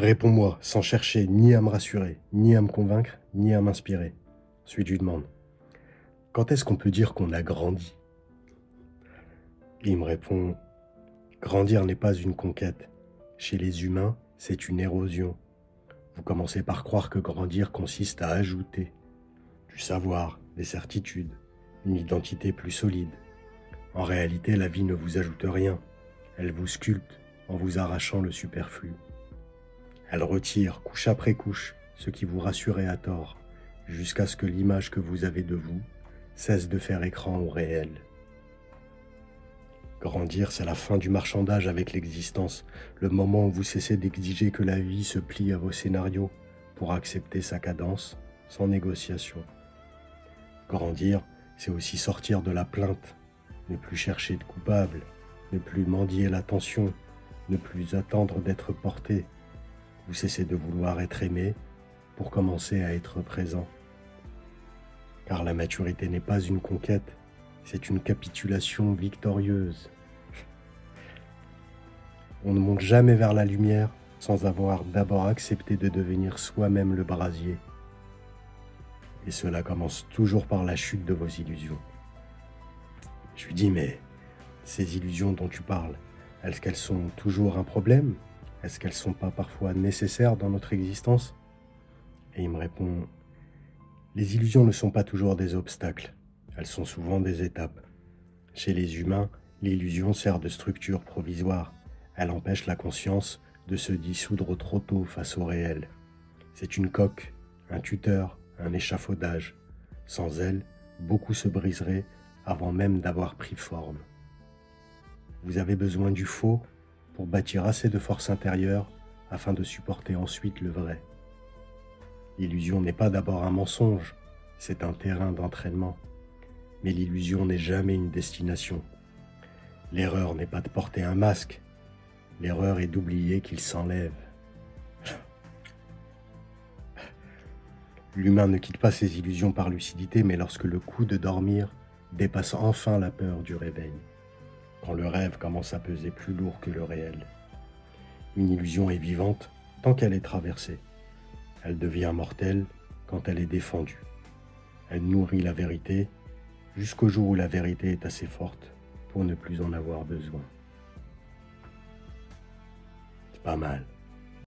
Réponds-moi sans chercher ni à me rassurer, ni à me convaincre, ni à m'inspirer. Ensuite, je lui demande, quand est-ce qu'on peut dire qu'on a grandi? Et il me répond, grandir n'est pas une conquête. Chez les humains, c'est une érosion. Vous commencez par croire que grandir consiste à ajouter du savoir, des certitudes, une identité plus solide. En réalité, la vie ne vous ajoute rien. Elle vous sculpte en vous arrachant le superflu. Elle retire, couche après couche, ce qui vous rassurait à tort, jusqu'à ce que l'image que vous avez de vous cesse de faire écran au réel. Grandir, c'est la fin du marchandage avec l'existence, le moment où vous cessez d'exiger que la vie se plie à vos scénarios pour accepter sa cadence sans négociation. Grandir, c'est aussi sortir de la plainte, ne plus chercher de coupable, ne plus mendier l'attention, ne plus attendre d'être porté. Vous cessez de vouloir être aimé pour commencer à être présent. Car la maturité n'est pas une conquête, c'est une capitulation victorieuse. On ne monte jamais vers la lumière sans avoir d'abord accepté de devenir soi-même le brasier. Et cela commence toujours par la chute de vos illusions. Je lui dis, mais ces illusions dont tu parles, est-ce qu'elles sont toujours un problème? Est-ce qu'elles ne sont pas parfois nécessaires dans notre existence? Et il me répond, les illusions ne sont pas toujours des obstacles, elles sont souvent des étapes. Chez les humains, l'illusion sert de structure provisoire. Elle empêche la conscience de se dissoudre trop tôt face au réel. C'est une coque, un tuteur, un échafaudage. Sans elle, beaucoup se briseraient avant même d'avoir pris forme. Vous avez besoin du faux pour bâtir assez de force intérieure afin de supporter ensuite le vrai. L'illusion n'est pas d'abord un mensonge, c'est un terrain d'entraînement. Mais l'illusion n'est jamais une destination. L'erreur n'est pas de porter un masque, l'erreur est d'oublier qu'il s'enlève. L'humain ne quitte pas ses illusions par lucidité, mais lorsque le coup de dormir dépasse enfin la peur du réveil, quand le rêve commence à peser plus lourd que le réel. Une illusion est vivante tant qu'elle est traversée. Elle devient mortelle quand elle est défendue. Elle nourrit la vérité jusqu'au jour où la vérité est assez forte pour ne plus en avoir besoin. C'est pas mal.